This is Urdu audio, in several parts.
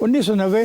1990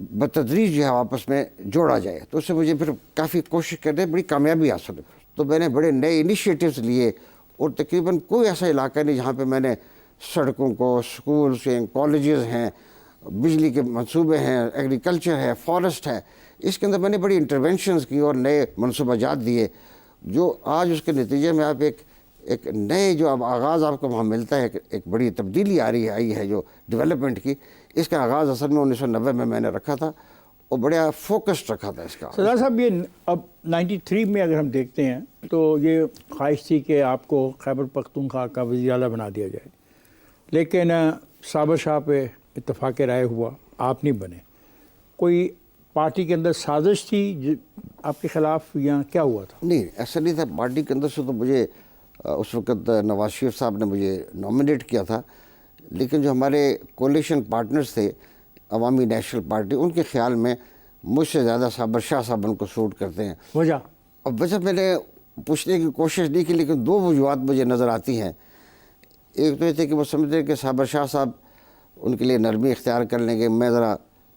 بتدریج جو ہے آپس میں جوڑا جائے. تو اس سے مجھے پھر کافی کوشش کرنے بڑی کامیابی حاصل ہوئی. تو میں نے بڑے نئے انیشیٹوز لیے اور تقریباً کوئی ایسا علاقہ نہیں جہاں پہ میں نے سڑکوں کو، سکولز ہیں، کالجز ہیں، بجلی کے منصوبے ہیں، ایگریکلچر ہے، فارسٹ ہے، اس کے اندر میں نے بڑی انٹرونشنز کی اور نئے منصوبہ جات دیے جو آج اس کے نتیجے میں آپ ایک نئے جو اب آغاز آپ کو وہاں ملتا ہے. ایک بڑی تبدیلی آئی ہے جو ڈیولپمنٹ کی. اس کا آغاز اصل میں 1990 میں نے رکھا تھا اور بڑا فوکسڈ رکھا تھا اس کا. سردار صاحب یہ اب 93 میں اگر ہم دیکھتے ہیں تو یہ خواہش تھی کہ آپ کو خیبر پختونخوا کا وزیر اعلیٰ بنا دیا جائے، لیکن صابر شاہ پہ اتفاق رائے ہوا، آپ نہیں بنے. کوئی پارٹی کے اندر سازش تھی آپ کے خلاف یا کیا ہوا تھا؟ نہیں، ایسا نہیں تھا. پارٹی کے اندر سے تو مجھے اس وقت نواز شریف صاحب نے مجھے نامنیٹ کیا تھا، لیکن جو ہمارے کولیشن پارٹنرز تھے عوامی نیشنل پارٹی، ان کے خیال میں مجھ سے زیادہ صابر شاہ صاحب ان کو سوٹ کرتے ہیں. وجہ؟ اب وجہ میں نے پوچھنے کی کوشش نہیں کی، لیکن دو وجوہات مجھے نظر آتی ہیں. ایک تو یہ تھے کہ وہ سمجھتے ہیں کہ صابر شاہ صاحب ان کے لیے نرمی اختیار کر لیں گے، میں ذرا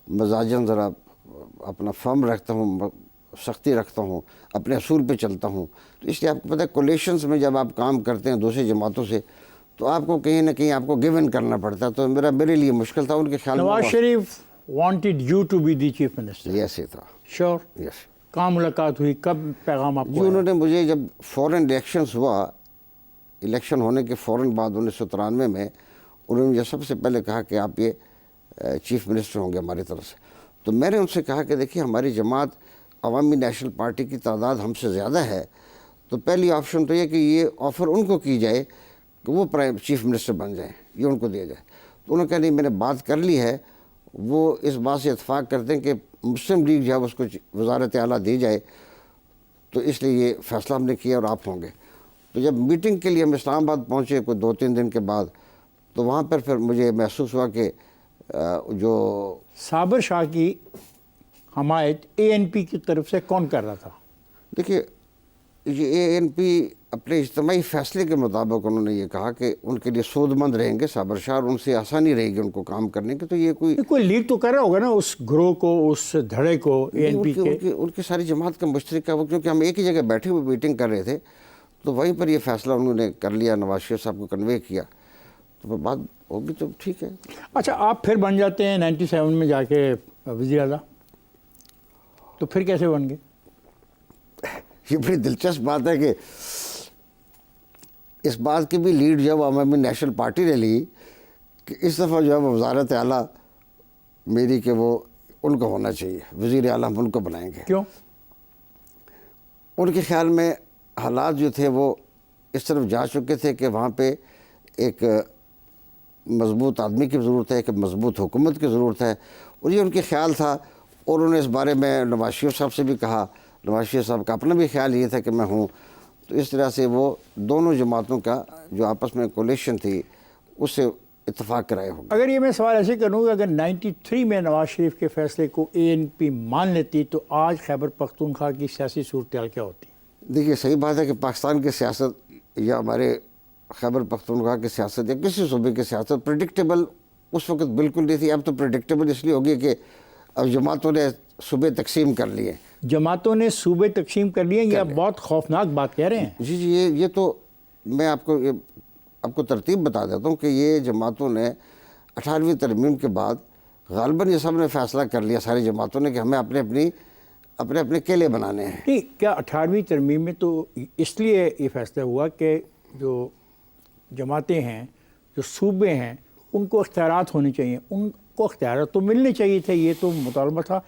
مزاجن ذرا اپنا فرم رکھتا ہوں، سختی رکھتا ہوں، اپنے اصول پہ چلتا ہوں. تو اس لیے آپ کو پتہ ہے کولیشنز میں جب آپ کام کرتے ہیں دوسری جماعتوں سے تو آپ کو کہیں نہ کہیں آپ کو گیو ان کرنا پڑتا ہے. تو میرے لیے مشکل تھا. ان کے خیال میں Nawaz Sharif wanted you to be the chief minister. ایسے تھا. شور؟ یس. کہاں ملاقات ہوئی، کب پیغام آپ جی، کو؟ انہوں نے مجھے جب فوراً الیکشنز ہوا، الیکشن ہونے کے فوراً بعد 1993 میں انہوں نے مجھے سب سے پہلے کہا کہ آپ یہ چیف منسٹر ہوں گے ہماری طرف سے. تو میں نے ان سے کہا کہ دیکھیے ہماری جماعت عوامی نیشنل پارٹی کی تعداد ہم سے زیادہ ہے، تو پہلی آپشن تو یہ کہ یہ آفر ان کو کی جائے کہ وہ چیف منسٹر بن جائیں، یہ ان کو دیا جائے. تو انہوں نے کہا نہیں، میں نے بات کر لی ہے، وہ اس بات سے اتفاق کرتے ہیں کہ مسلم لیگ جو ہے اس کو وزارت اعلیٰ دی جائے، تو اس لیے یہ فیصلہ ہم نے کیا اور آپ ہوں گے. تو جب میٹنگ کے لیے ہم اسلام آباد پہنچے کوئی 2-3 دن کے بعد، تو وہاں پر پھر مجھے محسوس ہوا کہ جو صابر شاہ کی حمایت ANP کی طرف سے کون کر رہا تھا؟ دیکھیے یہ ANP اپنے اجتماعی فیصلے کے مطابق انہوں نے یہ کہا کہ ان کے لیے سود مند رہیں گے صابر شاہ اور ان سے آسانی رہے گی ان کو کام کرنے کی. تو یہ کوئی لیڈ تو کر رہا ہوگا نا اس گروہ کو، اس دھڑے کو ANP کے؟ ان کی ساری جماعت کا مشترکہ وہ، کیونکہ ہم ایک ہی جگہ بیٹھے ہوئے میٹنگ کر رہے تھے، تو وہیں پر یہ فیصلہ انہوں نے کر لیا، نواز شریف صاحب کو کنوے کیا. تو پھر بات ہوگی تو ٹھیک ہے. اچھا، آپ پھر بن جاتے ہیں 97 میں جا کے وزیر اعلیٰ، تو پھر کیسے بن گئے؟ یہ بڑی دلچسپ بات ہے کہ اس بات کی بھی لیڈ جو ہے وہ عوامی نیشنل پارٹی نے لی کہ اس دفعہ جو ہے وہ وزارت اعلیٰ میری کہ وہ ان کو ہونا چاہیے، وزیر اعلیٰ ہم ان کو بنائیں گے. کیوں؟ ان کے خیال میں حالات جو تھے وہ اس طرف جا چکے تھے کہ وہاں پہ ایک مضبوط آدمی کی ضرورت ہے، ایک مضبوط حکومت کی ضرورت ہے، اور یہ ان کے خیال تھا. اور انہوں نے اس بارے میں نواز شریف صاحب سے بھی کہا، نواز شریف صاحب کا اپنا بھی خیال یہ تھا کہ میں ہوں. تو اس طرح سے وہ دونوں جماعتوں کا جو آپس میں کولیشن تھی اس سے اتفاق کرائے ہوں. اگر یہ میں سوال ایسے کروں کہ اگر 93 میں نواز شریف کے فیصلے کو ANP مان لیتی تو آج خیبر پختونخوا کی سیاسی صورتحال کیا ہوتی؟ دیکھیے صحیح بات ہے کہ پاکستان کی سیاست یا ہمارے خیبر پختونخوا کی سیاست یا کسی صوبے کی سیاست پریڈکٹیبل اس وقت بالکل نہیں تھی. اب تو پریڈکٹیبل اس لیے ہوگی کہ اب جماعتوں نے صوبے تقسیم کر لیے. جماعتوں نے صوبے تقسیم کر لیے، یہ بہت خوفناک بات کہہ رہے ہیں. جی یہ تو میں آپ کو ترتیب بتا دیتا ہوں کہ یہ جماعتوں نے 18ویں ترمیم کے بعد غالباً یہ سب نے فیصلہ کر لیا ساری جماعتوں نے کہ ہمیں اپنے قلعے بنانے ہیں. نہیں، کیا 18ویں ترمیم میں تو اس لیے یہ فیصلہ ہوا کہ جو جماعتیں ہیں، جو صوبے ہیں، ان کو اختیارات ہونے چاہیے، ان کو اختیارات تو ملنے چاہیے تھے، یہ تو مطالبہ تھا.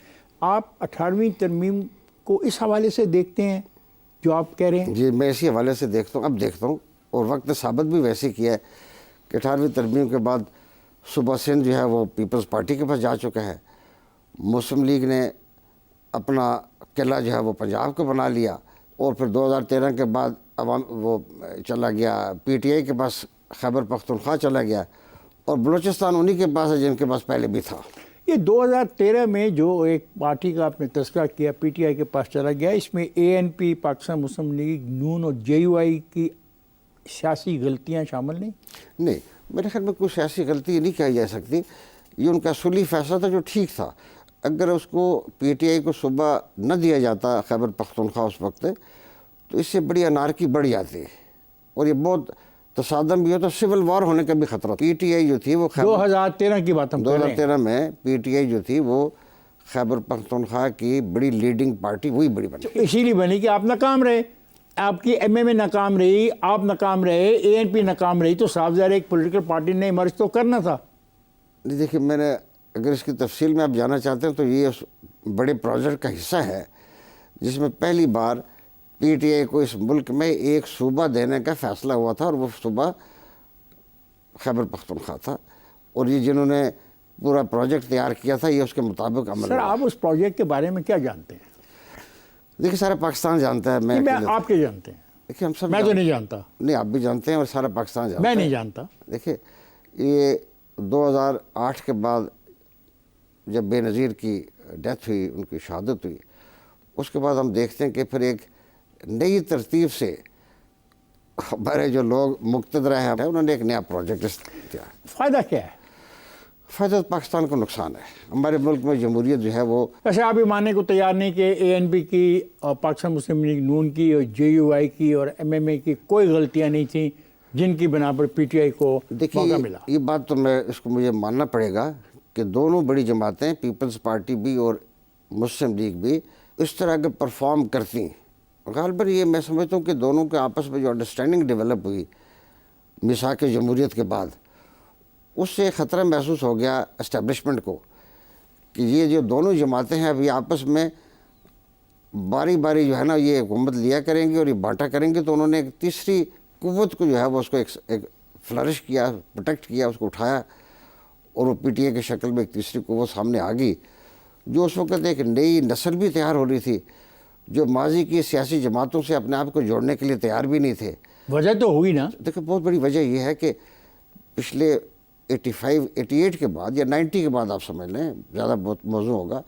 آپ 18ویں ترمیم کو اس حوالے سے دیکھتے ہیں جو آپ کہہ رہے ہیں؟ جی میں اسی حوالے سے دیکھتا ہوں، اب دیکھتا ہوں، اور وقت نے ثابت بھی ویسے کیا ہے کہ 18ویں ترمیم کے بعد صوبہ سندھ جو ہے وہ پیپلز پارٹی کے پاس جا چکا ہے. مسلم لیگ نے اپنا قلعہ جو ہے وہ پنجاب کو بنا لیا، اور پھر 2013 کے بعد وہ چلا گیا PTI کے پاس، خیبر پختونخوا چلا گیا، اور بلوچستان انہی کے پاس ہے جن کے پاس پہلے بھی تھا. یہ 2013 میں جو ایک پارٹی کا آپ نے تذکرہ کیا PTI کے پاس چلا گیا، اس میں ANP، پاکستان مسلم لیگ نون اور JUI کی سیاسی غلطیاں شامل نہیں؟ نہیں، میرے خیال میں کوئی سیاسی غلطی نہیں کہی جا سکتی. یہ ان کا اصولی فیصلہ تھا جو ٹھیک تھا. اگر اس کو پی ٹی آئی کو صوبہ نہ دیا جاتا خیبر پختونخوا اس وقت، تو اس سے بڑی انارکی بڑھ جاتی ہے اور یہ بہت تصادم بھی ہوتا، سول وار ہونے کا بھی خطرہ تھا۔ پی ٹی آئی جو تھی وہ 2013 کی بات ہم کر رہے ہیں۔ 2013 میں پی ٹی آئی جو تھی وہ خیبر پختونخوا کی بڑی لیڈنگ پارٹی وہی بڑی بنی۔ اسی لیے بنی کہ آپ ناکام رہے، آپ کی ایم ایم اے ناکام رہی، آپ ناکام رہے، اے این پی ناکام رہی، تو صاف ظاہر ایک پولیٹیکل پارٹی نے ایمرج تو کرنا تھا۔ دیکھیے میں نے اگر اس کی تفصیل میں آپ جانا چاہتے ہیں تو یہ اس بڑے پروجیکٹ کا حصہ ہے جس میں پہلی بار پی ٹی آئی کو اس ملک میں ایک صوبہ دینے کا فیصلہ ہوا تھا، اور وہ صوبہ خیبر پختونخوا تھا، اور یہ جنہوں نے پورا پروجیکٹ تیار کیا تھا یہ اس کے مطابق عمل سر ہوا۔ آپ اس پروجیکٹ کے بارے میں کیا جانتے ہیں؟ دیکھیے سارا پاکستان جانتا ہے، میں آپ کے جانتے ہیں، دیکھیے ہم سب میں تو نہیں جانتا، نہیں آپ بھی جانتے ہیں اور سارا پاکستان جانتا میں ہے۔ نہیں جانتا۔ دیکھیے یہ 2008 کے بعد جب بے نظیر کی ڈیتھ ہوئی، ان کی شہادت ہوئی، اس کے بعد ہم دیکھتے ہیں کہ پھر ایک نئی ترتیب سے ہمارے جو لوگ مقتدر ہیں انہوں نے ایک نیا پروجیکٹ دیا۔ فائدہ کیا ہے؟ فائدہ پاکستان کو نقصان ہے، ہمارے ملک میں جمہوریت جو ہے وہ ویسے آپ یہ ماننے کو تیار نہیں کہ اے این پی کی اور پاکستان مسلم لیگ نون کی اور جے یو آئی کی اور ایم ایم اے کی کوئی غلطیاں نہیں تھیں جن کی بنا پر پی ٹی آئی کو موقع ملا؟ یہ بات تو میں اس کو مجھے ماننا پڑے گا کہ دونوں بڑی جماعتیں پیپلز پارٹی بھی اور مسلم لیگ بھی اس طرح کے پرفارم کرتی ہیں۔ غالباً یہ میں سمجھتا ہوں کہ دونوں کے آپس میں جو انڈرسٹینڈنگ ڈیولپ ہوئی میثاق جمہوریت کے بعد، اس سے خطرہ محسوس ہو گیا اسٹیبلشمنٹ کو کہ یہ جو دونوں جماعتیں ہیں اب یہ آپس میں باری باری جو ہے نا یہ حکومت لیا کریں گی اور یہ بانٹا کریں گے، تو انہوں نے ایک تیسری قوت کو جو ہے وہ اس کو ایک فلرش کیا، پروٹیکٹ کیا، اس کو اٹھایا، اور وہ پی ٹی اے کی شکل میں ایک تیسری قوت سامنے آ گئی جو اس وقت ایک نئی نسل بھی تیار ہو رہی تھی جو ماضی کی سیاسی جماعتوں سے اپنے آپ کو جوڑنے کے لیے تیار بھی نہیں تھے۔ وجہ تو ہوئی نا؟ دیکھیں بہت بڑی وجہ یہ ہے کہ پچھلے 88 کے بعد یا 90 کے بعد آپ سمجھ لیں، زیادہ بہت موضوع ہوگا،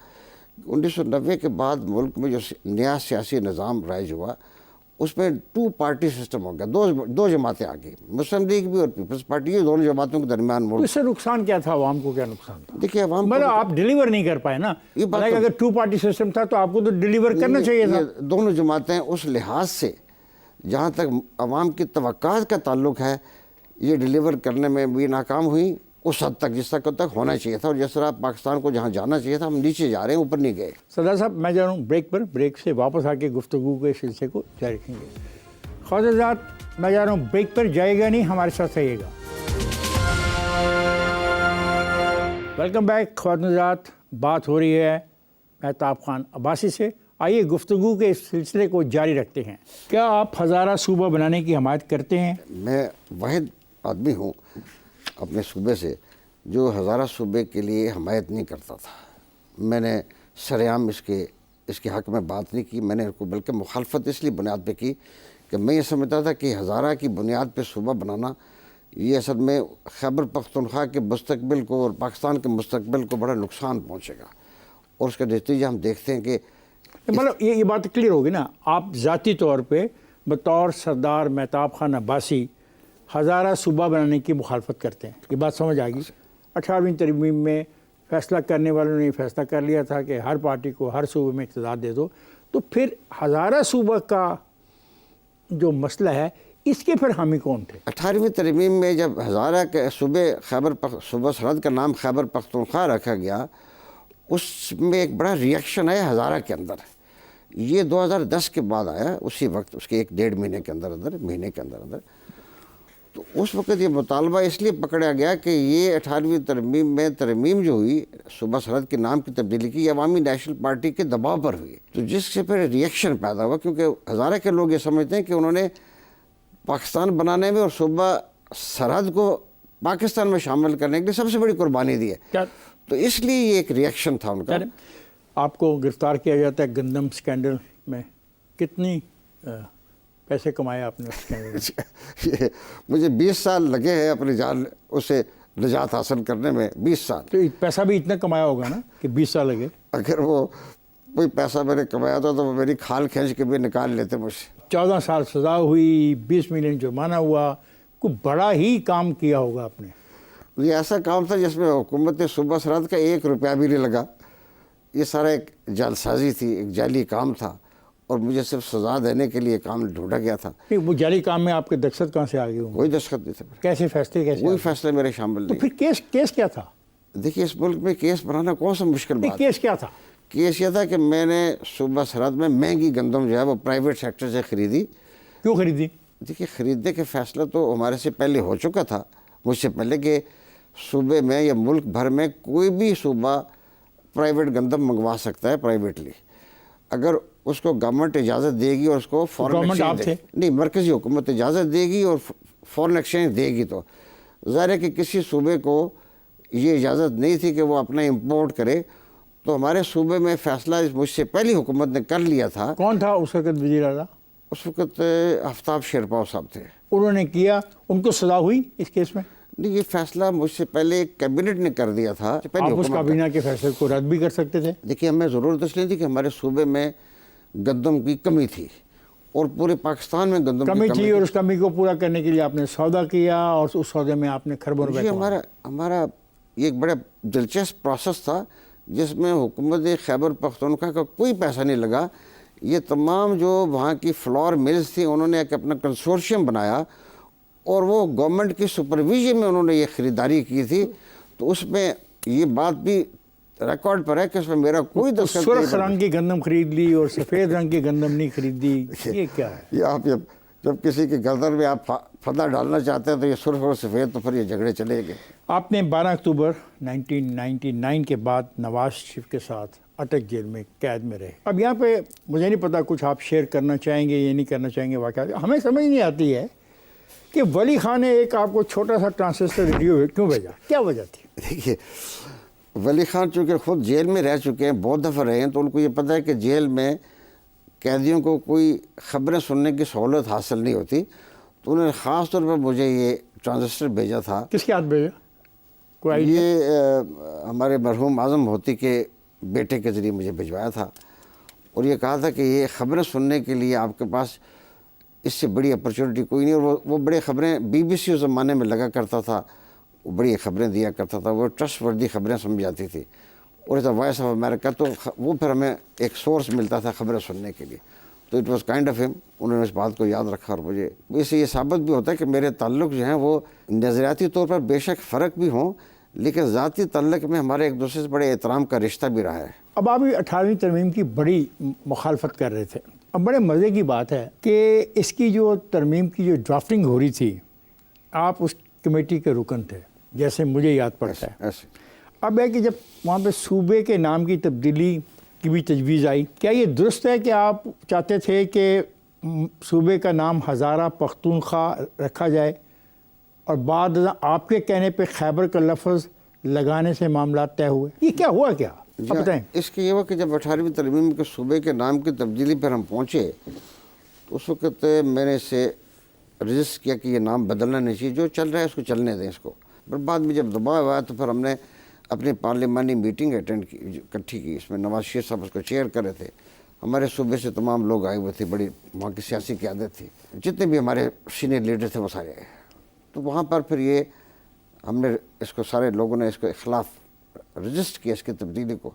1990 کے بعد ملک میں جو نیا سیاسی نظام رائج ہوا اس میں 2 پارٹی سسٹم ہو گیا، دو جماعتیں آ گئی، مسلم لیگ بھی اور پیپلز پارٹی، یہ دونوں جماعتوں کے درمیان ملک۔ اس سے نقصان کیا تھا؟ عوام کو کیا نقصان تھا؟ دیکھیے عوام مطلب آپ ڈیلیور نہیں کر پائے نا، اگر 2 پارٹی سسٹم تھا تو آپ کو تو ڈیلیور کرنا چاہیے تھا۔ دونوں جماعتیں اس لحاظ سے جہاں تک عوام کی توقعات کا تعلق ہے یہ ڈیلیور کرنے میں بھی ناکام ہوئی اس حد تک جس تک ہونا چاہیے تھا، اور جس طرح پاکستان کو جہاں جانا چاہیے تھا ہم نیچے جا رہے ہیں، اوپر نہیں گئے۔ سردار صاحب میں جا رہا ہوں بریک پر، بریک سے واپس آ کے گفتگو کے سلسلے کو جاری رکھیں گے۔ خواتین حضرات میں جا رہا ہوں بریک پر، جائے گا نہیں، ہمارے ساتھ رہیے گا۔ ویلکم بیک خواتین حضرات، بات ہو رہی ہے مہتاب خان عباسی سے۔ آئیے گفتگو کے اس سلسلے کو جاری رکھتے ہیں۔ کیا آپ ہزارہ صوبہ بنانے کی حمایت کرتے ہیں؟ میں واحد آدمی ہوں اپنے صوبے سے جو ہزارہ صوبے کے لیے حمایت نہیں کرتا تھا۔ میں نے سرعام اس کے حق میں بات نہیں کی، میں نے بلکہ مخالفت اس لیے بنیاد پہ کی کہ میں یہ سمجھتا تھا کہ ہزارہ کی بنیاد پہ صوبہ بنانا یہ اصل میں خیبر پختونخوا کے مستقبل کو اور پاکستان کے مستقبل کو بڑا نقصان پہنچے گا، اور اس کا نتیجہ ہم دیکھتے ہیں کہ مطلب یہ بات کلیئر ہوگی نا، آپ ذاتی طور پہ بطور سردار مہتاب خان عباسی ہزارہ صوبہ بنانے کی مخالفت کرتے ہیں، یہ بات سمجھ آ گئی۔ 18ویں ترمیم میں فیصلہ کرنے والوں نے فیصلہ کر لیا تھا کہ ہر پارٹی کو ہر صوبے میں اقتدار دے دو، تو پھر ہزارہ صوبہ کا جو مسئلہ ہے اس کے پھر حامی کون تھے؟ 18ویں ترمیم میں جب ہزارہ کے صوبہ سرحد کا نام خیبر پختونخوا رکھا گیا، اس میں ایک بڑا ریئیکشن آیا ہزارہ کے اندر۔ یہ 2010 کے بعد آیا، اسی وقت اس کے 1-1.5 مہینے کے اندر تو اس وقت یہ مطالبہ اس لیے پکڑا گیا کہ یہ 18ویں ترمیم میں ترمیم جو ہوئی صوبہ سرحد کے نام کی تبدیلی کی، یہ عوامی نیشنل پارٹی کے دباؤ پر ہوئی، تو جس سے پھر ریئیکشن پیدا ہوا، کیونکہ ہزارہ کے لوگ یہ سمجھتے ہیں کہ انہوں نے پاکستان بنانے میں اور صوبہ سرحد کو پاکستان میں شامل کرنے کے لیے سب سے بڑی قربانی دی ہے، تو اس لیے یہ ایک ریئیکشن تھا ان کا۔ آپ کو گرفتار کیا جاتا ہے گندم سکینڈل میں، کتنی پیسے کمائے آپ نے اس سکینڈل؟ مجھے 20 سال لگے ہیں اپنی جان اسے نجات حاصل کرنے میں، 20 سال۔ تو پیسہ بھی اتنا کمایا ہوگا نا کہ 20 سال لگے؟ اگر وہ کوئی پیسہ میں نے کمایا تھا تو وہ میری کھال کھینچ کے بھی نکال لیتے مجھ سے۔ 14 سال سزا ہوئی، 20 ملین جرمانہ ہوا، کوئی بڑا ہی کام کیا ہوگا آپ نے۔ یہ ایسا کام تھا جس میں حکومت صوبہ سرحد کا 1 روپیہ بھی نہیں لگا، یہ سارا ایک جعل سازی تھی، ایک جعلی کام تھا، اور مجھے صرف سزا دینے کے لیے کام ڈھونڈا گیا تھا. وہ جعلی کام میں آپ کے دستخط کہاں سے آ گئے ہوں؟ کوئی دستخط نہیں تھا، کیسے فیصلے کیسے کوئی فیصلے میرے شامل تو نہیں. پھر کیس کیا تھا؟ دیکھیے اس ملک میں کیس بنانا کون سا مشکل بات ہے. کیس کیا تھا؟ کیس یہ تھا کہ میں نے صوبہ سرحد میں مہنگی گندم جو ہے وہ پرائیویٹ سیکٹر سے خریدی. کیوں خریدی؟ دیکھیے خریدنے کا فیصلہ تو ہمارے سے پہلے ہو چکا تھا، مجھ سے پہلے، کہ صوبے میں یا ملک بھر میں کوئی بھی صوبہ پرائیویٹ گندم منگوا سکتا ہے پرائیویٹلی، اگر اس کو گورنمنٹ اجازت دے گی اور اس کو فورن گورنمنٹ آپ ایکسچینج تھے؟ نہیں، مرکزی حکومت اجازت دے گی اور فورن ایکسچینج دے گی. تو ظاہر ہے کہ کسی صوبے کو یہ اجازت نہیں تھی کہ وہ اپنا امپورٹ کرے. تو ہمارے صوبے میں فیصلہ مجھ سے پہلی حکومت نے کر لیا تھا. کون تھا اس وقت وزیر اعلیٰ؟ اس وقت آفتاب شیرپاؤ صاحب تھے. انہوں نے کیا، ان کو سزا ہوئی اس کیس میں؟ نہیں، یہ فیصلہ مجھ سے پہلے کیبنٹ نے کر دیا تھا. پہلی آپ اس حکومت کا. کابینہ کے فیصلے کو رد بھی کر سکتے تھے. دیکھیے ہمیں ضرورت اس لیے تھی کہ ہمارے صوبے میں گندم کی کمی تھی اور پورے پاکستان میں گندم کمی کی تھی، اور اس کمی کو پورا کرنے کے لیے آپ نے سودا کیا، اور اس سودے میں آپ نے خربوں روپے یہ کمائے. ہمارا یہ ایک بڑا دلچسپ پروسیس تھا جس میں حکومت خیبر پختونخوا کا کوئی پیسہ نہیں لگا. یہ تمام جو وہاں کی فلور ملز تھیں انہوں نے ایک اپنا کنسورشیم بنایا اور وہ گورنمنٹ کی سپرویژن میں انہوں نے یہ خریداری کی تھی. تو اس میں یہ بات بھی ریکارڈ پر ہے کہ اس میں میرا کوئی دستخط نہیں. سرخ رنگ کی گندم خرید لی اور سفید رنگ کی گندم نہیں خریدی، یہ کیا ہے؟ یہ آپ جب کسی کی گردن میں آپ پھندا ڈالنا چاہتے ہیں تو یہ سرخ اور سفید، تو پھر یہ جھگڑے چلے گئے. آپ نے 12 اکتوبر 1999 کے بعد نواز شریف کے ساتھ اٹک جیل میں قید میں رہے. اب یہاں پہ مجھے نہیں پتا کچھ آپ شیئر کرنا چاہیں گے یا نہیں کرنا چاہیں گے. واقعات ہمیں سمجھ نہیں آتی ہے کہ ولی خان نے ایک آپ کو چھوٹا سا ٹرانسسٹر ریڈیو کیوں بھیجا، کیا وجہ تھی؟ دیکھیے ولی خان چونکہ خود جیل میں رہ چکے ہیں، بہت دفعہ رہے ہیں، تو ان کو یہ پتہ ہے کہ جیل میں قیدیوں کو کوئی خبریں سننے کی سہولت حاصل نہیں ہوتی. تو انہوں نے خاص طور پر مجھے یہ ٹرانزسٹر بھیجا تھا. کس کے ہاتھ بھیجا؟ کوئی آئیڈیا؟ یہ ہمارے مرحوم اعظم ہوتی کے بیٹے کے ذریعے مجھے بھجوایا تھا، اور یہ کہا تھا کہ یہ خبریں سننے کے لیے آپ کے پاس اس سے بڑی اپرچونٹی کوئی نہیں. اور وہ بڑے خبریں BBC اس زمانے میں لگا کرتا تھا، وہ بڑی خبریں دیا کرتا تھا، وہ ٹرسٹ وردی خبریں سمجھ جاتی تھی. اور ایسا وائس آف امریکہ، تو وہ پھر ہمیں ایک سورس ملتا تھا خبریں سننے کے لیے. تو اٹ واز کائنڈ آف ہم. انہوں نے اس بات کو یاد رکھا، اور مجھے اس سے یہ ثابت بھی ہوتا ہے کہ میرے تعلق جو ہیں وہ نظریاتی طور پر بے شک فرق بھی ہوں، لیکن ذاتی تعلق میں ہمارے ایک دوسرے سے بڑے احترام کا رشتہ بھی رہا ہے. اب آپ 18ویں ترمیم کی بڑی مخالفت کر رہے تھے. اب بڑے مزے کی بات ہے کہ اس کی جو ترمیم کی جو ڈرافٹنگ ہو رہی تھی، آپ اس کمیٹی کے رکن تھے جیسے مجھے یاد پڑتا ہے. ایسے اب ہے کہ جب وہاں پہ صوبے کے نام کی تبدیلی کی بھی تجویز آئی، کیا یہ درست ہے کہ آپ چاہتے تھے کہ صوبے کا نام ہزارہ پختونخوا رکھا جائے، اور بعد آپ کے کہنے پہ خیبر کا لفظ لگانے سے معاملات طے ہوئے؟ یہ کیا ہوا کیا؟ آپ بتائیں. اس کے یہ ہوا کہ جب 18ویں ترمیم کے صوبے کے نام کی تبدیلی پر ہم پہنچے تو اس وقت میں نے اسے رجسٹ کیا کہ یہ نام بدلنا نہیں چاہیے، جو چل رہا ہے اس کو چلنے دیں اس کو. پر بعد میں جب دباؤ آیا تو پھر ہم نے اپنی پارلیمانی میٹنگ اٹینڈ کی، اکٹھی کی. اس میں نواز شریف صاحب اس کو چیئر کر رہے تھے. ہمارے صوبے سے تمام لوگ آئے ہوئے تھے، بڑی وہاں کی سیاسی قیادت تھی، جتنے بھی ہمارے سینئر لیڈر تھے وہ سارے آئے. تو وہاں پر پھر یہ ہم نے اس کو سارے لوگوں نے اس کو اخلاف رجسٹ کیا اس کی تبدیلی کو.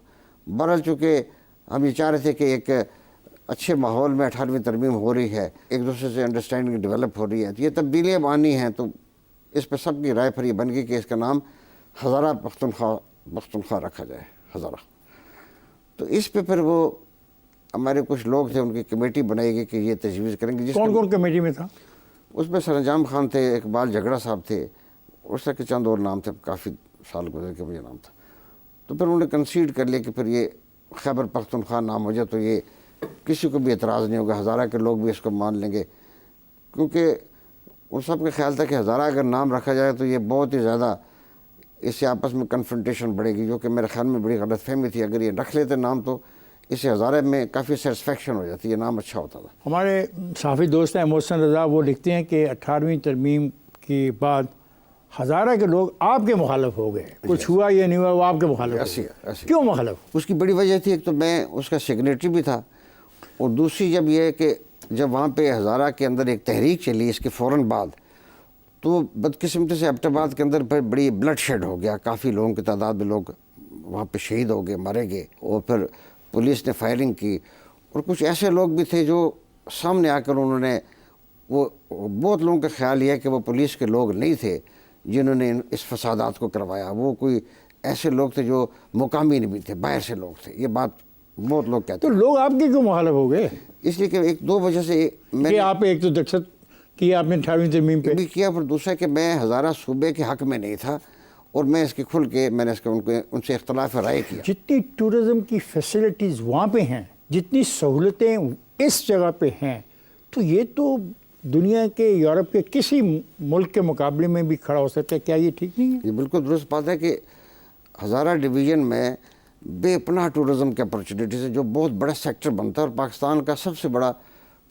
بہرحال چونکہ ہم یہ چاہ رہے تھے کہ ایک اچھے ماحول میں 18ویں ترمیم ہو رہی ہے، ایک دوسرے سے انڈرسٹینڈنگ ڈیولپ ہو رہی ہے، تو یہ تبدیلیاں آنی ہیں. تو اس پہ سب کی رائے پھر یہ بن گئی کہ اس کا نام ہزارہ پختونخوا رکھا جائے، ہزارہ. تو اس پہ پھر وہ ہمارے کچھ لوگ تھے، ان کی کمیٹی بنائی گئی کہ یہ تجویز کریں گے. کون کون کمیٹی میں تھا؟ اس میں سرانجام خان تھے، اقبال جھگڑا صاحب تھے، اس طرح کے چند اور نام تھے. کافی سال گزر کے مجھے نام تھا. تو پھر انہوں نے کنسیڈ کر لیا کہ پھر یہ خیبر پختونخوا نام ہو جائے تو یہ کسی کو بھی اعتراض نہیں ہوگا، ہزارہ کے لوگ بھی اس کو مان لیں گے. کیونکہ ان سب کا خیال تھا کہ ہزارہ اگر نام رکھا جائے تو یہ بہت ہی زیادہ اس سے آپس میں کنفرنٹیشن بڑھے گی، جو کہ میرے خیال میں بڑی غلط فہمی تھی. اگر یہ رکھ لیتے نام تو اس سے ہزارہ میں کافی سیٹسفیکشن ہو جاتی، یہ نام اچھا ہوتا تھا. ہمارے صحافی دوست ہیں محسن رضا، وہ لکھتے ہیں کہ 18ویں ترمیم کے بعد ہزارہ کے لوگ آپ کے مخالف ہو گئے. کچھ ہوا یا نہیں ہوا، وہ آپ کے مخالف ہو گئے. کیوں مخالف؟ اس کی بڑی وجہ تھی، ایک تو میں اس کا سیگریٹری بھی تھا، اور دوسری جب یہ ہے کہ جب وہاں پہ ہزارہ کے اندر ایک تحریک چلی اس کے فوراً بعد، تو بدقسمتی سے ایبٹ آباد کے اندر پھر بڑی بلڈ شیڈ ہو گیا. کافی لوگوں کی تعداد میں لوگ وہاں پہ شہید ہو گئے, مارے گئے, اور پھر پولیس نے فائرنگ کی, اور کچھ ایسے لوگ بھی تھے جو سامنے آ کر انہوں نے, وہ بہت لوگوں کا خیال یہ ہے کہ وہ پولیس کے لوگ نہیں تھے جنہوں نے اس فسادات کو کروایا, وہ کوئی ایسے لوگ تھے جو مقامی نہیں بھی تھے, باہر سے لوگ تھے. یہ بات بہت لوگ کہتے تو لوگ آپ کے کیوں مخالف ہو گئے؟ اس لیے کہ ایک دو وجہ سے میں کہ آپ ایک تو دہشت کیا آپ نے 18ویں ترمیم پہ بھی کیا, پر دوسرا کہ میں ہزارہ صوبے کے حق میں نہیں تھا, اور میں اس کے کھل کے میں نے اس کے ان سے اختلاف رائے کیا. جتنی ٹورزم کی فیسلٹیز وہاں پہ ہیں, جتنی سہولتیں اس جگہ پہ ہیں, تو یہ تو دنیا کے, یورپ کے کسی ملک کے مقابلے میں بھی کھڑا ہو سکتا ہے. کیا یہ ٹھیک نہیں ہے؟ یہ بالکل درست بات ہے کہ ہزارہ ڈویژن میں بے پناہ ٹورزم کے اپرچونیٹیز ہے, جو بہت بڑا سیکٹر بنتا ہے, اور پاکستان کا سب سے بڑا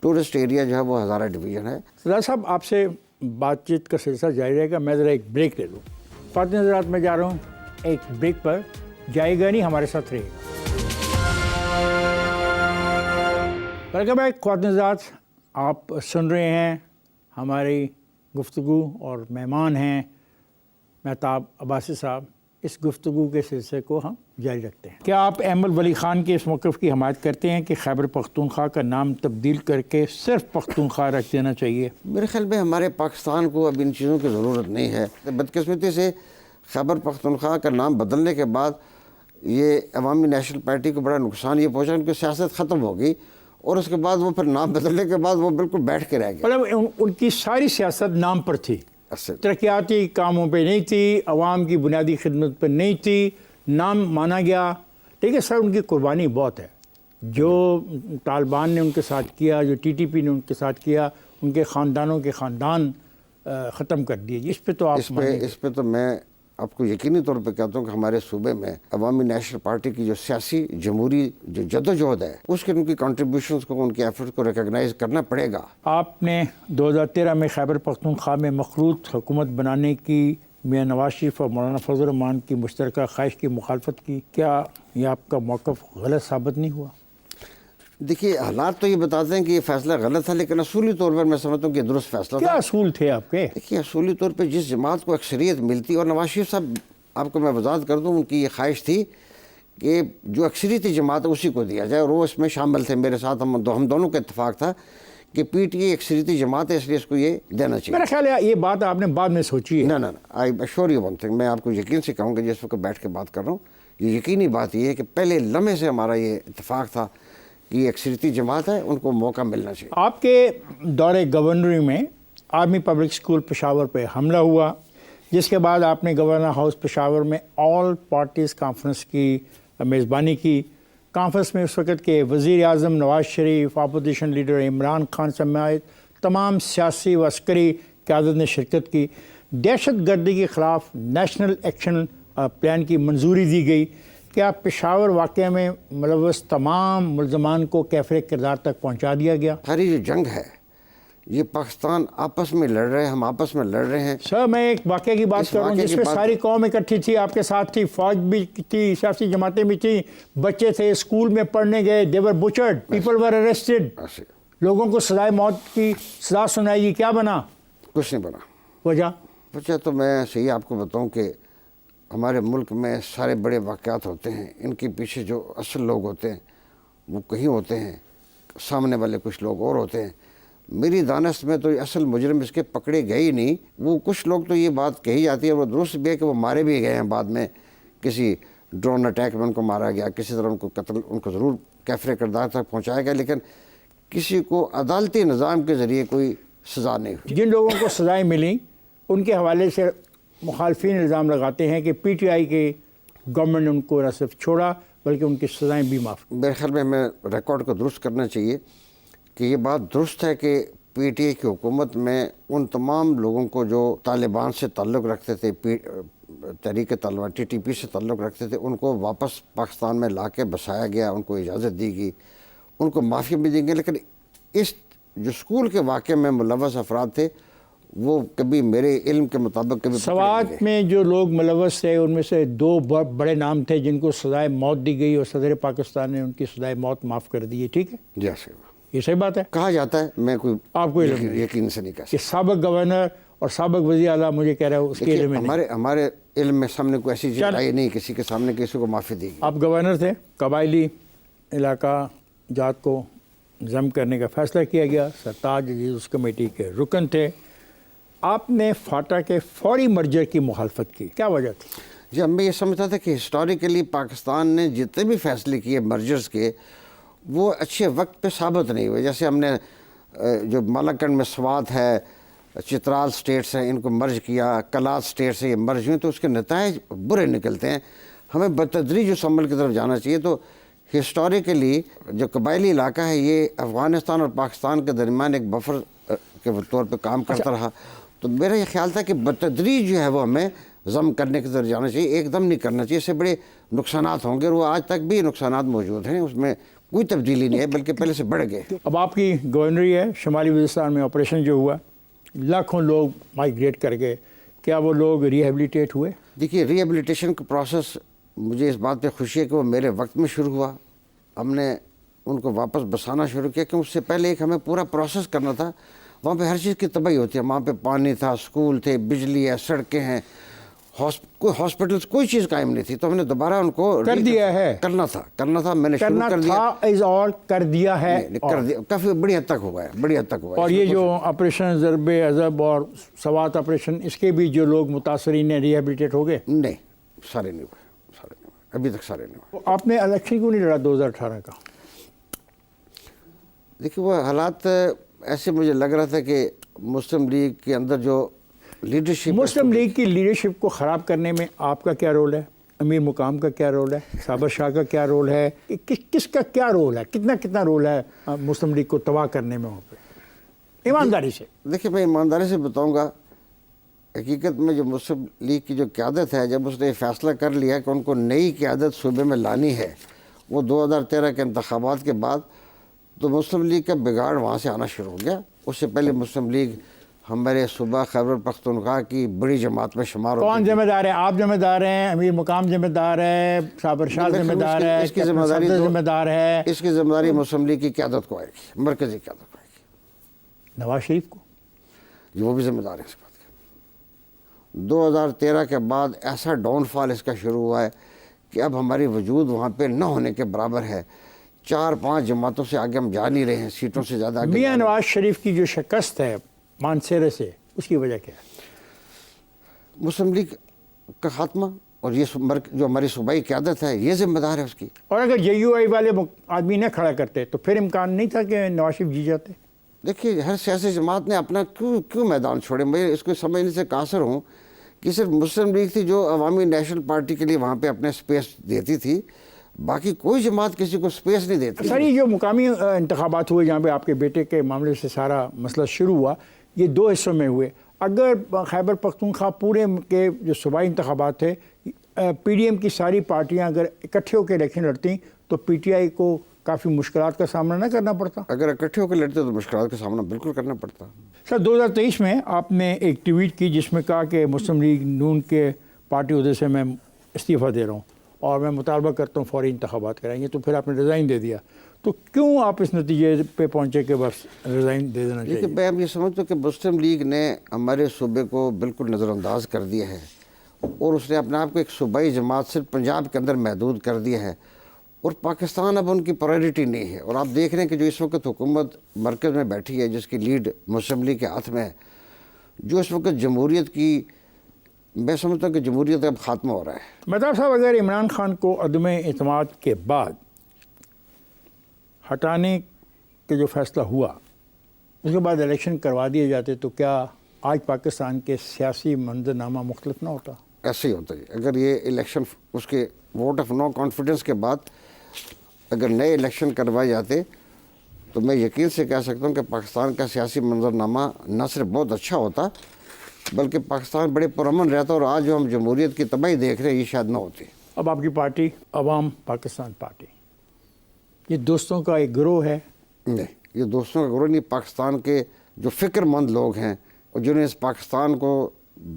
ٹورسٹ ایریا جو ہے وہ ہزارہ ڈویژن ہے. سردار صاحب, آپ سے بات چیت کا سلسلہ جاری رہے گا. میں ذرا ایک بریک لے لوں. خواتین حضرات, میں جا رہا ہوں ایک بریک پر, جائے گا نہیں, ہمارے ساتھ رہے گا. ویلکم بیک خواتین حضرات, آپ سن رہے ہیں ہماری گفتگو, اور مہمان ہیں مہتاب عباسی صاحب. اس گفتگو کے سلسلے کو ہم جاری رکھتے ہیں. کیا آپ احمد ولی خان کے اس موقف کی حمایت کرتے ہیں کہ خیبر پختونخوا کا نام تبدیل کر کے صرف پختونخوا رکھ دینا چاہیے؟ میرے خیال میں ہمارے پاکستان کو اب ان چیزوں کی ضرورت نہیں ہے. بدقسمتی سے خیبر پختونخوا کا نام بدلنے کے بعد یہ عوامی نیشنل پارٹی کو بڑا نقصان یہ پہنچا, ان کی سیاست ختم ہو گئی, اور اس کے بعد وہ پھر نام بدلنے کے بعد وہ بالکل بیٹھ کے رہ گئے. مطلب ان کی ساری سیاست نام پر تھی, ترقیاتی کاموں پہ نہیں تھی, عوام کی بنیادی خدمت پہ نہیں تھی, نام مانا گیا. لیکن سر, ان کی قربانی بہت ہے. جو طالبان نے ان کے ساتھ کیا, جو ٹی ٹی پی نے ان کے ساتھ کیا, ان کے خاندانوں کے خاندان ختم کر دیے. اس پہ تو آپ اس پہ تو میں آپ کو یقینی طور پہ کہتا ہوں کہ ہمارے صوبے میں عوامی نیشنل پارٹی کی جو سیاسی جمہوری جو جدوجہد ہے, اس کے ان کی کنٹریبیوشنز کو, ان کے ایفرٹ کو ریکگنائز کرنا پڑے گا. آپ نے 2013 میں خیبر پختونخوا میں مخلوط حکومت بنانے کی میاں نواز شریف اور مولانا فضل الرحمان کی مشترکہ خواہش کی مخالفت کی. کیا یہ آپ کا موقف غلط ثابت نہیں ہوا؟ دیکھیے, حالات تو یہ بتاتے ہیں کہ یہ فیصلہ غلط تھا, لیکن اصولی طور پر میں سمجھتا ہوں کہ یہ درست فیصلہ تھا. کیا اصول تھے آپ کے؟ دیکھیے, اصولی طور پہ جس جماعت کو اکثریت ملتی, اور نواز شریف صاحب آپ کو میں وضاحت کر دوں, ان کی یہ خواہش تھی کہ جو اکثریتی جماعت ہے اسی کو دیا جائے, اور وہ اس میں شامل تھے میرے ساتھ. ہم دونوں کا اتفاق تھا کہ پی ٹی اے اکثریتی جماعت ہے, اس لیے اس کو یہ دینا چاہیے. میرا خیال ہے یہ بات آپ نے بعد میں سوچی ہے. نہ, آئی ایشور یو ون تھنگ, میں آپ کو یقین سے کہوں گا, جس وقت بیٹھ کے بات کر رہا ہوں, یہ یقینی بات یہ ہے کہ پہلے لمحے سے ہمارا یہ اتفاق تھا کہ یہ اکثریتی جماعت ہے, ان کو موقع ملنا چاہیے. آپ کے دور گورنری میں آرمی پبلک اسکول پشاور پہ حملہ ہوا, جس کے بعد آپ نے گورنر ہاؤس پشاور میں آل پارٹیز کانفرنس کی میزبانی کی. کانفرنس میں اس وقت کے وزیر اعظم نواز شریف, اپوزیشن لیڈر عمران خان سمیت تمام سیاسی و عسکری قیادت نے شرکت کی. دہشت گردی کے خلاف نیشنل ایکشن پلان کی منظوری دی گئی. کیا پشاور واقعہ میں ملوث تمام ملزمان کو کیفر کردار تک پہنچا دیا گیا؟ ہماری جو جنگ ہے, یہ پاکستان آپس میں لڑ رہے ہیں, ہم آپس میں لڑ رہے ہیں. سر, میں ایک واقعے کی بات کر رہا ہوں جس میں ساری قوم اکٹھی تھی, آپ کے ساتھ تھی, فوج بھی تھی, سیاسی جماعتیں بھی تھیں, بچے تھے, اسکول میں پڑھنے گئے, they were butchered, people were arrested. لوگوں کو سزائے موت کی سزا سنائی گئی. کیا بنا؟ کچھ نہیں بنا. وجہ تو میں صحیح آپ کو بتاؤں کہ ہمارے ملک میں سارے بڑے واقعات ہوتے ہیں, ان کے پیچھے جو اصل لوگ ہوتے ہیں وہ کہیں ہوتے ہیں, سامنے والے کچھ لوگ اور ہوتے ہیں. میری دانست میں تو اصل مجرم اس کے پکڑے گئے ہی نہیں. وہ کچھ لوگ تو یہ بات کہی جاتی ہے, وہ درست بھی ہے کہ وہ مارے بھی گئے ہیں بعد میں, کسی ڈرون اٹیک میں ان کو مارا گیا, کسی طرح ان کو قتل, ان کو ضرور کیفر کردار تک پہنچایا گیا, لیکن کسی کو عدالتی نظام کے ذریعے کوئی سزا نہیں ہوئی. جن لوگوں کو سزائیں ملیں ان کے حوالے سے مخالفین الزام لگاتے ہیں کہ پی ٹی آئی کے گورنمنٹ نے ان کو نہ صرف چھوڑا بلکہ ان کی سزائیں بھی معاف. میرے خیال میں ہمیں ریکارڈ کو درست کرنا چاہیے کہ یہ بات درست ہے کہ پی ٹی اے کی حکومت میں ان تمام لوگوں کو جو طالبان سے تعلق رکھتے تھے, تحریک طالبان ٹی ٹی پی سے تعلق رکھتے تھے, ان کو واپس پاکستان میں لا کے بسایا گیا, ان کو اجازت دی گئی, ان کو معافی بھی دی گئی. لیکن اس جو اسکول کے واقعے میں ملوث افراد تھے وہ کبھی میرے علم کے مطابق کبھی سوات میں جو لوگ ملوث تھے ان میں سے 2 بڑے نام تھے جن کو سزائے موت دی گئی, اور صدر پاکستان نے ان کی سزائے موت معاف کر دی ہے. ٹھیک ہے, جی یہ صحیح بات ہے. کہا جاتا ہے, میں کوئی آپ کو یقین سے نہیں کہہ کہ سابق گورنر اور سابق وزیر اعلیٰ مجھے کہہ رہا ہے اس کے علم میں نہیں. ہمارے علم میں سامنے کوئی ایسی چیز آئی نہیں کسی کے سامنے کسی کو معافی دی گئی. آپ گورنر تھے, قبائلی علاقہ جات کو ضم کرنے کا فیصلہ کیا گیا, سرتاج عزیز اس کمیٹی کے رکن تھے. آپ نے فاٹا کے فوری مرجر کی مخالفت کی, کیا وجہ تھی؟ جی میں یہ سمجھتا تھا کہ ہسٹوریکلی پاکستان نے جتنے بھی فیصلے کیے مرجرز کے وہ اچھے وقت پہ ثابت نہیں ہوئے. جیسے ہم نے جو مالاکنڈ میں سوات ہے, چترال سٹیٹس ہیں, ان کو مرج کیا, کلات سٹیٹس ہیں, یہ مرج ہوئے تو اس کے نتائج برے نکلتے ہیں. ہمیں بتدریج اس عمل کی طرف جانا چاہیے. تو ہسٹوریکلی جو قبائلی علاقہ ہے یہ افغانستان اور پاکستان کے درمیان ایک بفر کے طور پہ کام کرتا رہا. تو میرا یہ خیال تھا کہ بتدریج جو ہے وہ ہمیں ضم کرنے کی طرف جانا چاہیے, ایک دم نہیں کرنا چاہیے. اس سے بڑے نقصانات ہوں گے اور وہ آج تک بھی نقصانات موجود ہیں, اس میں کوئی تبدیلی نہیں ہے بلکہ پہلے سے بڑھ گئے. اب آپ کی گورنری ہے, شمالی وزیرستان میں آپریشن جو ہوا, لاکھوں لوگ مائیگریٹ کر گئے, کیا وہ لوگ ریہیبلیٹیٹ ہوئے؟ دیکھیے ریہیبلیٹیشن کا پروسیس مجھے اس بات پہ خوشی ہے کہ وہ میرے وقت میں شروع ہوا. ہم نے ان کو واپس بسانا شروع کیا کہ اس سے پہلے ایک ہمیں پورا پروسیس کرنا تھا. وہاں پہ ہر چیز کی تباہی ہوتی ہے, وہاں پہ پانی تھا, اسکول تھے, بجلی ہے, سڑکیں ہیں, کوئی ہاسپٹلس, کوئی چیز قائم نہیں تھی. تو ہم نے دوبارہ ان کو کر دیا ہے. کرنا تھا میں نے شروع کر دیا. کر دیا ہے, کافی بڑی حد تک ہوا ہے, اور یہ جو آپریشن ضرب عذب اور سوات آپریشن, اس کے بھی جو لوگ متاثرین ہیں ریہیبلیٹیٹ ہو گئے؟ نہیں, سارے نہیں ہوئے, ابھی تک سارے نہیں ہوئے. آپ نے الیکشن کیوں نہیں لڑا 2018 کا؟ دیکھیے وہ حالات ایسے مجھے لگ رہا تھا کہ مسلم لیگ کے اندر جو لیڈرشپ, مسلم لیگ کی لیڈرشپ کو خراب کرنے میں آپ کا کیا رول ہے, امیر مقام کا کیا رول ہے, صابر شاہ کا کیا رول ہے, کس کا کیا رول ہے, کتنا رول ہے مسلم لیگ کو تباہ کرنے میں وہاں پہ, ایمانداری سے؟ دیکھیے میں ایمانداری سے بتاؤں گا, حقیقت میں جو مسلم لیگ کی جو قیادت ہے, جب اس نے یہ فیصلہ کر لیا کہ ان کو نئی قیادت صوبے میں لانی ہے, وہ 2013 کے انتخابات کے بعد, تو مسلم لیگ کا بگاڑ وہاں سے آنا شروع ہو گیا. اس سے پہلے مسلم لیگ ہمارے صوبہ خیبر پختونخوا کی بڑی جماعت میں شمار ہوتی. کون ذمہ دار ہے؟ آپ ذمہ دار ہیں, امیر مقام ذمہ دار ہے, صابر شاہ ذمہ دار ہے, اس کی ذمہ داری ذمہ دار ہے, اس کی ذمہ داری مسلم لیگ کی قیادت کو آئے گی, مرکزی قیادت کو آئے گی. نواز شریف کو وہ بھی ذمہ دار ہے اس بات کا. 2013 کے بعد ایسا ڈاؤن فال اس کا شروع ہوا ہے کہ اب ہماری وجود وہاں پہ نہ ہونے کے برابر ہے. 4-5 جماعتوں سے آگے ہم جا نہیں رہے ہیں, سیٹوں سے زیادہ آگے. میاں نواز شریف کی جو شکست ہے مانسیرے سے, اس کی وجہ کیا ہے؟ مسلم لیگ کا خاتمہ, اور یہ جو ہماری صوبائی قیادت ہے یہ ذمہ دار ہے اس کی. اور اگر JUI والے آدمی نہ کھڑا کرتے تو پھر امکان نہیں تھا کہ نواز شریف جی جاتے؟ دیکھیے ہر سیاسی جماعت نے اپنا کیوں میدان چھوڑے. میں اس کو سمجھنے سے قاصر ہوں کہ صرف مسلم لیگ تھی جو عوامی نیشنل پارٹی کے لیے وہاں پہ اپنے سپیس دیتی تھی, باقی کوئی جماعت کسی کو سپیس نہیں دیتی. سر یہ جو مقامی انتخابات ہوئے جہاں پہ آپ کے بیٹے کے معاملے سے سارا مسئلہ شروع ہوا, یہ 2 حصوں میں ہوئے. اگر خیبر پختونخوا پورے کے جو صوبائی انتخابات تھے, PDM کی ساری پارٹیاں اگر اکٹھے ہو کے الیکشن لڑتیں تو PTI کو کافی مشکلات کا سامنا نہ کرنا پڑتا. اگر اکٹھے ہو کے لڑتے تو مشکلات کا سامنا بالکل کرنا پڑتا. سر 2023 میں آپ نے ایک ٹویٹ کی جس میں کہا کہ مسلم لیگ نون کے پارٹی عہدے سے میں استعفیٰ دے رہا ہوں اور میں مطالبہ کرتا ہوں فوری انتخابات کرائیں. تو پھر آپ نے ریزائن دے دیا, تو کیوں آپ اس نتیجے پہ پہنچے کہ بس ریزائن دے دینا چاہیے؟ میں یہ سمجھتا ہوں کہ مسلم لیگ نے ہمارے صوبے کو بالکل نظر انداز کر دیا ہے, اور اس نے اپنے آپ کو ایک صوبائی جماعت صرف پنجاب کے اندر محدود کر دیا ہے, اور پاکستان اب ان کی پرائرٹی نہیں ہے. اور آپ دیکھ رہے ہیں کہ جو اس وقت حکومت مرکز میں بیٹھی ہے, جس کی لیڈ مسلم لیگ کے ہاتھ میں ہے, جو اس وقت جمہوریت کی, میں سمجھتا ہوں کہ جمہوریت اب خاتمہ ہو رہا ہے. مہتاب صاحب, اگر عمران خان کو عدم اعتماد کے بعد ہٹانے کے جو فیصلہ ہوا, اس کے بعد الیکشن کروا دیے جاتے, تو کیا آج پاکستان کے سیاسی منظرنامہ مختلف نہ ہوتا؟ ایسے ہی ہوتا ہے. اگر یہ الیکشن اس کے ووٹ آف نو کانفیڈنس کے بعد اگر نئے الیکشن کروائے جاتے تو میں یقین سے کہہ سکتا ہوں کہ پاکستان کا سیاسی منظرنامہ نہ صرف بہت اچھا ہوتا بلکہ پاکستان بڑے پرامن رہتا, اور آج جو ہم جمہوریت کی تباہی دیکھ رہے ہیں یہ شاید نہ ہوتی. اب آپ کی پارٹی عوام پاکستان پارٹی, یہ دوستوں کا ایک گروہ ہے؟ نہیں, یہ دوستوں کا گروہ نہیں. پاکستان کے جو فکر مند لوگ ہیں اور جنہوں نے اس پاکستان کو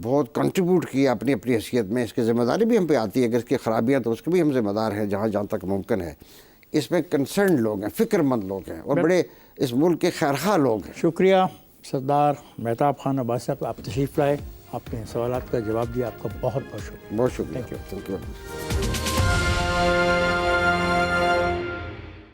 بہت کنٹریبیوٹ کیا اپنی اپنی حیثیت میں, اس کی ذمہ داری بھی ہم پہ آتی ہے. اگر اس کی خرابیاں تو اس کے بھی ہم ذمہ دار ہیں جہاں تک ممکن ہے. اس میں کنسرن لوگ ہیں, فکر مند لوگ ہیں, اور بڑے اس ملک کے خیرخواہ لوگ ہیں. شکریہ سردار مہتاب خان عباسی صاحب آپ تشریف لائے، آپ نے سوالات کا جواب دیا، آپ کا بہت بہت شکریہ. بہت شکریہ. Thank you. Thank you.